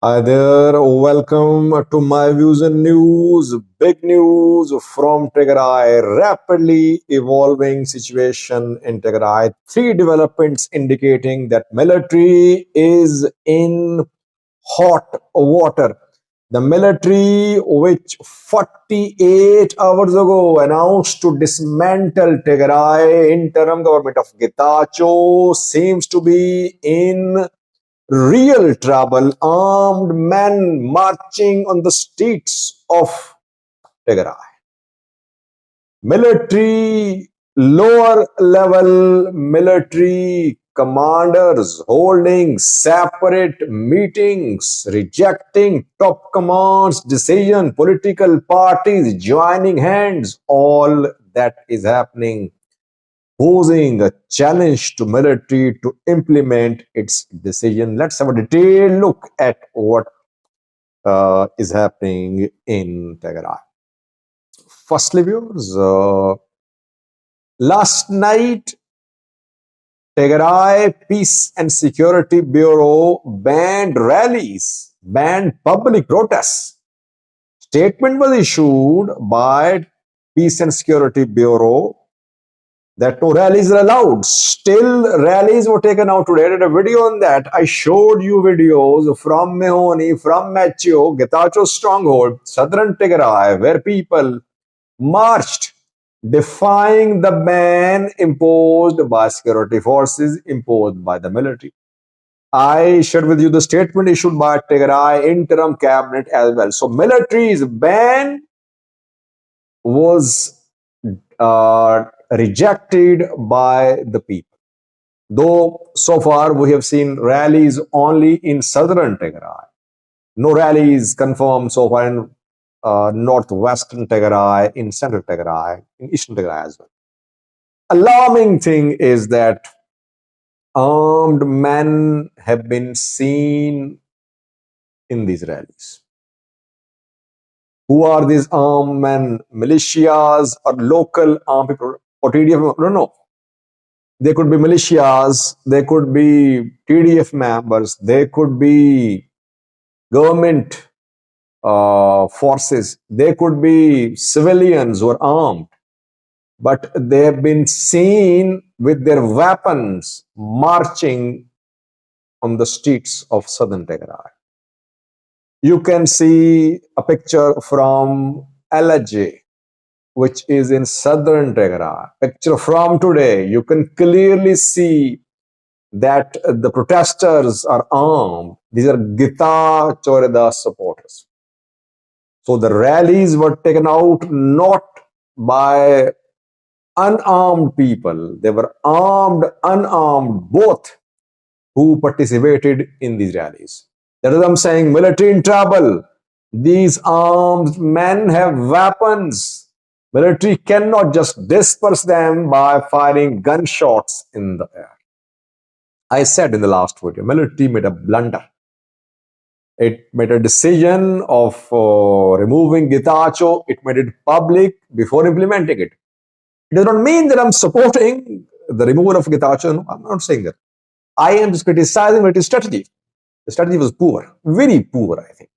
Hi there, welcome to my views and news. Big news from Tigray, rapidly evolving situation in Tigray. Three developments indicating that military is in hot water. The military, which 48 hours ago announced to dismantle Tigray interim government of Getachew, seems to be in real trouble. Armed men marching on the streets of Tigray. Military, lower level military commanders holding separate meetings, rejecting top command's decision, political parties joining hands. All that is happening, posing a challenge to military to implement its decision. Let's have a detailed look at what is happening in Tigray. Firstly, viewers, last night, Tigray Peace and Security Bureau banned rallies, banned public protests. Statement was issued by Peace and Security Bureau that no rallies are allowed. Still, rallies were taken out today. I did a video on that. I showed you videos from Mehoni, from Macho, Getachew stronghold, southern Tigray, where people marched defying the ban imposed by security forces, imposed by the military. I shared with you the statement issued by Tigray interim cabinet as well. So military's ban was rejected by the people. Though so far we have seen rallies only in southern Tigray. No rallies confirmed so far in northwestern Tigray, in central Tigray, in eastern Tigray as well. Alarming thing is that armed men have been seen in these rallies. Who are these armed men? Militias or local armed people? Or TDF? No. They could be militias, they could be TDF members, they could be government forces, they could be civilians who are armed, but they have been seen with their weapons marching on the streets of southern Tigray. You can see a picture from LJ, which is in southern Tigray. Picture from today, you can clearly see that the protesters are armed. These are Getachew supporters. So the rallies were taken out not by unarmed people. They were armed, unarmed, both, who participated in these rallies. That is what I'm saying, military in trouble. These armed men have weapons. Military cannot just disperse them by firing gunshots in the air. I said in the last video, military made a blunder. It made a decision of removing Getachew. It made it public before implementing it. It does not mean that I'm supporting the removal of Getachew. No, I'm not saying that. I am just criticizing military strategy. The strategy was poor, very poor, I think.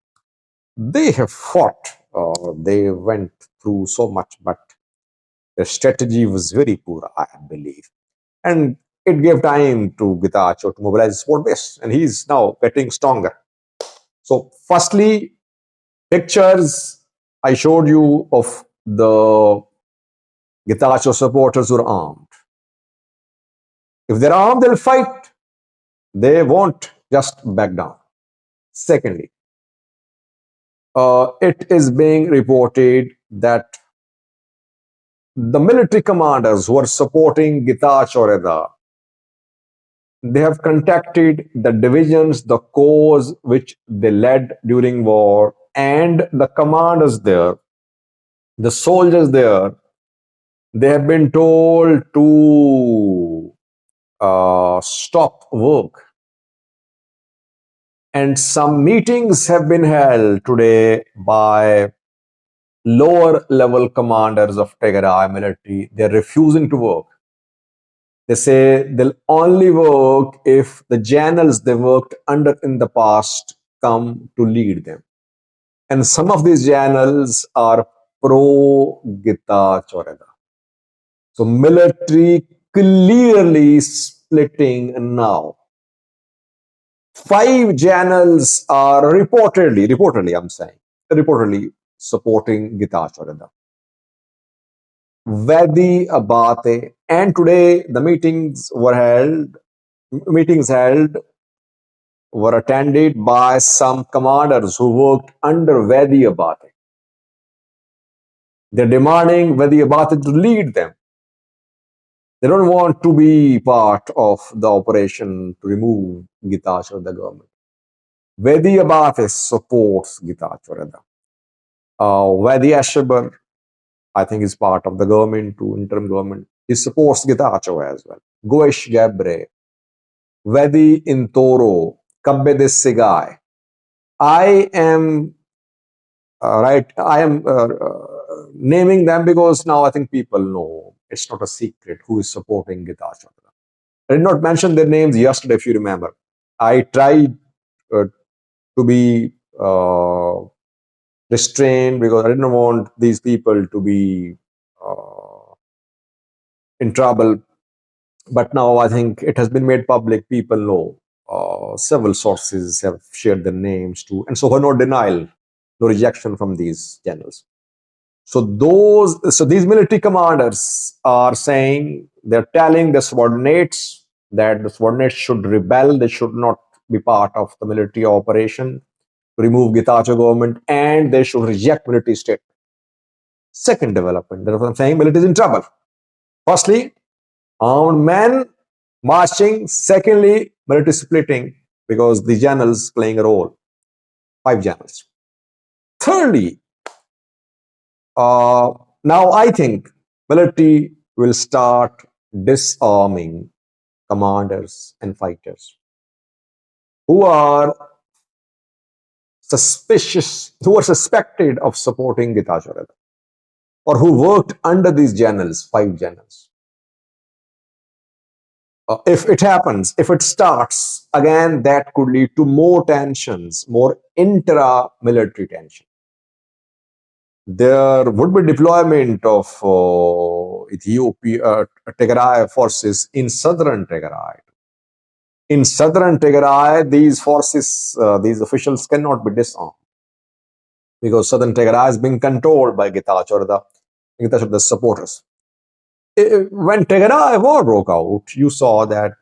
They have fought, they went through so much, but the strategy was very poor, I believe. And it gave time to Getachew to mobilize his support base, and he's now getting stronger. So, firstly, pictures I showed you of the Getachew supporters who are armed. If they're armed, they'll fight. They won't just back down. Secondly, it is being reported that the military commanders who are supporting Getachew, they have contacted the divisions, the corps which they led during war, and the commanders there, the soldiers there, they have been told to stop work. And some meetings have been held today by lower level commanders of Tigray military. They're refusing to work. They say they'll only work if the generals they worked under in the past come to lead them. And some of these channels are pro Gita Choreda. So military clearly splitting now. 5 channels are reportedly supporting Gita Choreda. Vedi Abate, and today the meetings held were attended by some commanders who worked under Vedi Abate. They're demanding Vedi Abate to lead them. They don't want to be part of the operation to remove Gita Choreda government. Vedi Abate supports Gita Choreda. Vedi Ashabar, I think, is part of the government, to interim government. He supports Getachew as well. Goesh Gabre, Vedi Intoro, Kabbe de Sigai. I am naming them because now I think people know. It's not a secret who is supporting Getachew. I did not mention their names yesterday, if you remember. I tried to be restrained because I didn't want these people to be in trouble. But now I think it has been made public. People know. Several sources have shared their names too. And so no denial, no rejection from these channels. So these military commanders are saying, they're telling the subordinates that the subordinates should rebel. They should not be part of the military operation to remove Getachew government, and they should reject military state. Second development, that's what I'm saying, military is in trouble. Firstly, armed men marching. Secondly, military splitting because the channels playing a role. 5 channels. Thirdly, now I think military will start disarming commanders and fighters who are suspected of supporting Getachew Choreda, or who worked under these channels, 5 channels. If it happens, if it starts, again, that could lead to more tensions, more intra-military tension. There would be deployment of Tigray forces in southern Tigray. In southern Tigray, these forces, these officials cannot be disarmed because southern Tigray is being controlled by Getachew Choreda supporters. When Tigray war broke out, you saw that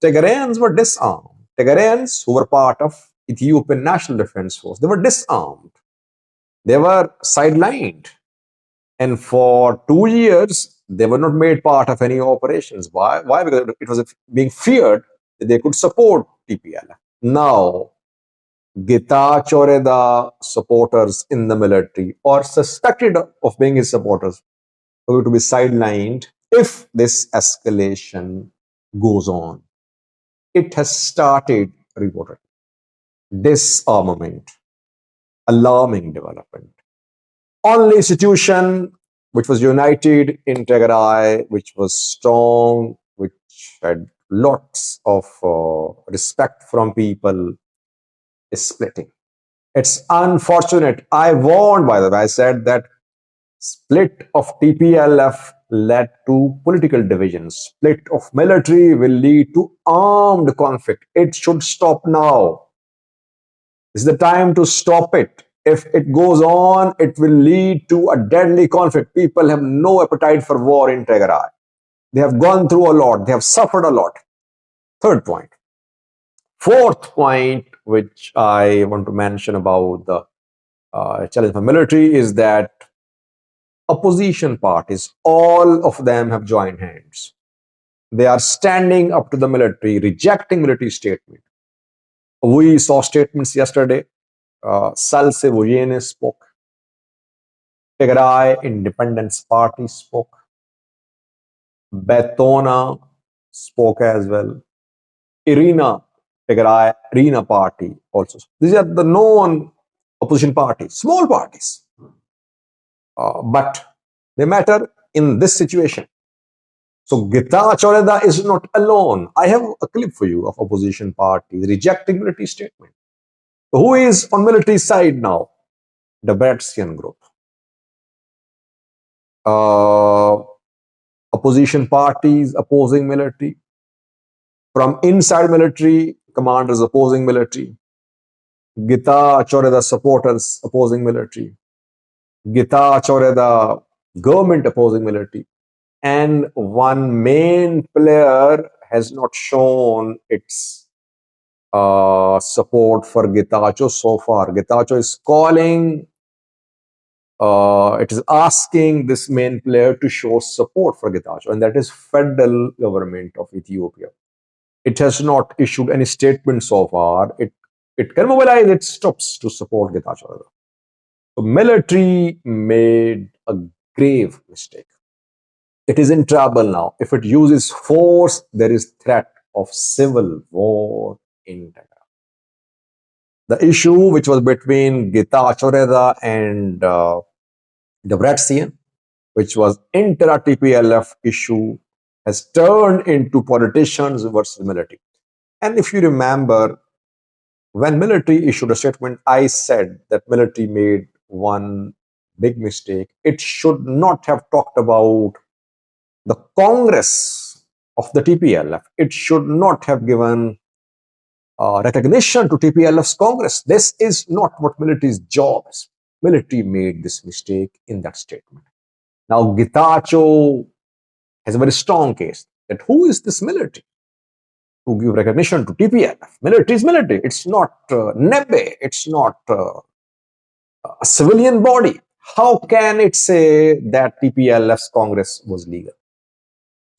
Tigrayans were disarmed. Tigrayans who were part of Ethiopian National Defense Force, they were disarmed. They were sidelined. And for 2 years, they were not made part of any operations. Why? Because it was being feared that they could support TPLF. Now, Getachew Choreda supporters in the military, or suspected of being his supporters, are going to be sidelined if this escalation goes on. It has started, reported. Disarmament. Alarming development. Only institution which was united in Tigray, which was strong, which had lots of respect from people, is splitting. It's unfortunate. I warned, by the way, I said that split of TPLF led to political divisions. Split of military will lead to armed conflict. It should stop now. This is the time to stop it. If it goes on, it will lead to a deadly conflict. People have no appetite for war in Tigray. They have gone through a lot. They have suffered a lot. Third point. Fourth point, which I want to mention about the challenge for military, is that opposition parties, all of them have joined hands. They are standing up to the military, rejecting military statement. We saw statements yesterday. Salse Vujene spoke. Tigray Independence Party spoke. Betona spoke as well. Tigray Irina Party also. These are the known opposition parties, small parties. But they matter in this situation. So Getachew Choreda is not alone. I have a clip for you of opposition parties rejecting military statement. Who is on military side now? The Bratskian group. Opposition parties opposing military. From inside military, commanders opposing military. Gita Choreda supporters opposing military. Gita Choreda government opposing military. And one main player has not shown its support for Getachew so far. Getachew is calling, it is asking this main player to show support for Getachew, and that is federal government of Ethiopia. It has not issued any statement so far. It can mobilize its troops to support Getachew. The military made a grave mistake. It is in trouble now. If it uses force, there is threat of civil war in Tigray. The issue which was between Getachew and Debrecen, which was intra-TPLF issue, has turned into politicians versus military. And if you remember, when military issued a statement, I said that military made one big mistake. It should not have talked about the Congress of the TPLF. It should not have given recognition to TPLF's Congress. This is not what military's job is. Military made this mistake in that statement. Now, Getachew has a very strong case that who is this military to give recognition to TPLF? Military is military. It's not NEBE. It's not a civilian body. How can it say that TPLF's Congress was legal?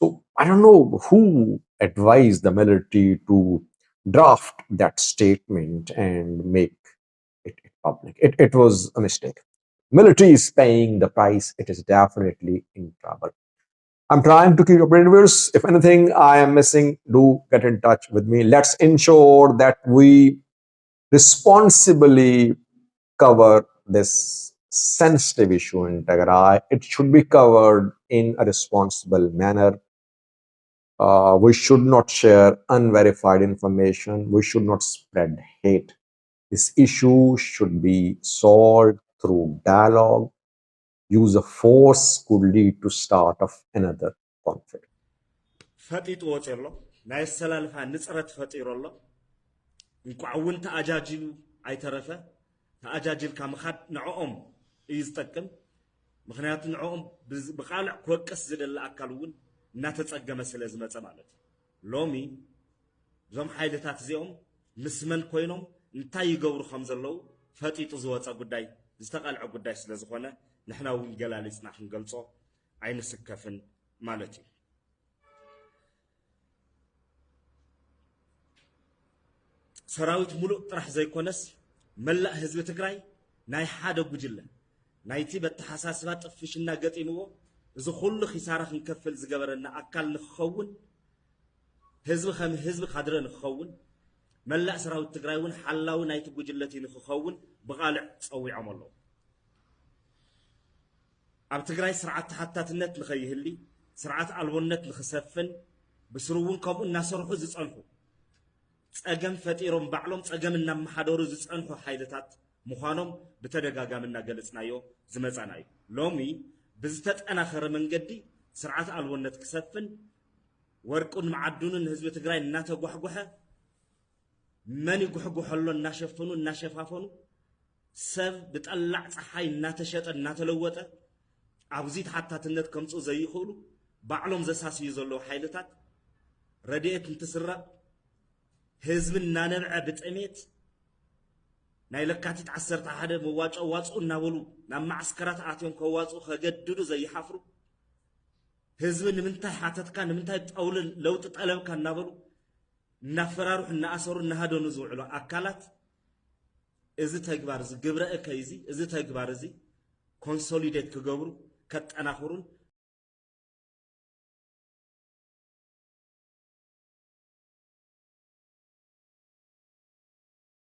So I don't know who advised the military to draft that statement and make it public. It was a mistake. Military is paying the price. It is definitely in trouble. I'm trying to keep you updated, viewers. If anything I am missing, do get in touch with me. Let's ensure that we responsibly cover this sensitive issue in Tigray. It should be covered in a responsible manner. We should not share unverified information. We should not spread hate. This issue should be solved through dialogue. Use of force could lead to start of another conflict. ፈጢጥ ወጽሎ ናይ ሰላልፋ ንጽረት ፈጢሮ ኣሎ እንኳውን ተአጃጅሉ አይተረፈ ተአጃጅል ካምኻድ ንዕኦም እዩ ዝጠቅም ምክንያቱ ንዕኦም ብቃልዕ ክወቅስ ዝደለ አካልውን እናተጸገመ ስለ ዝመጸ ማለት ሎሚ ዞም ሓይልታት እዚኦም ምስመን ኮይኖም እንታይ ይገብሩ ከም ዘለው ፈጢጡ ዝወጸ ጉዳይ ዝተቀልዐ ጉዳይ ስለ ዝኾነ ንሕና እውን ገላሊጽና ክንገልጾ አይንስከፍን ማለት እዩ ሰራዊት ሙሉእ ጥራሕ ዘይኮነስ መላእ ህዝቢ ትግራይ ናይ ሓደ ጉጅለ ናይቲ በተሐሳስባ ጥፍሽና ገጢምዎ እዚ ሁሉ ኺሳራ ክንከፍል ዝገበረና አካል ንኽኸውን ህዝቢ ከም ህዝቢ ካድረ ንኽኸውን መላእ ሰራዊት ትግራይ እውን ሓላዊ ናይቲ ጉጅለት ንኽኸውን ብቃልዕ ጸዊዖም ኣለዉ ኣብ ትግራይ ስርዓት ተሓታትነት ንኸይህሊ ስርዓት አልቦነት ንኽሰፍን ብስሩውን ከምኡ እናሰርሑ ዝጸንሑ ጸገም ፈጢሮም ባዕሎም ጸገም እናመሓደሩ ዝጸንሑ ሓይልታት ምዃኖም ብተደጋጋሚ እናገለጽናዮ ዝመጻናዩ ሎሚ ብዝተጠናኸረ መንገዲ ስርዓት አልቦነት ክሰፍን ወርቁን ማዕዱንን ህዝቢ ትግራይ እናተጓሕጓሐ መን ይጉሕጉሐሎ እናሸፈኑ እናሸፋፈኑ ሰብ ብጠላዕ ፀሓይ እናተሸጠ እናተለወጠ ኣብዚ ተሓታትነት ከምፁ ዘይኽእሉ ባዕሎም ዘሳስዩ ዘለዉ ሓይልታት ረድኤት እንትስረቕ ህዝብ እናነብዐ ብጥሜት ናይ ለካቲት 11 መዋጮ ዋጹ እናበሉ ናብ ማዕስከራት ኣትዮም ከዋጹ ከገድዱ ዘይሓፍሩ ህዝብ ንምንታይ ሓተትካ ንምንታይ ጠውል ለውጥ ጠለብካ እናበሉ እናፈራሩ እናኣሰሩ እናሃደኑ ዝውዕሉ አካላት እዚ ተግባር እዚ ግብረ እከይዚ እዚ ተግባር እዚ ኮንሶሊዴት ክገብሩ ከጠናኽሩን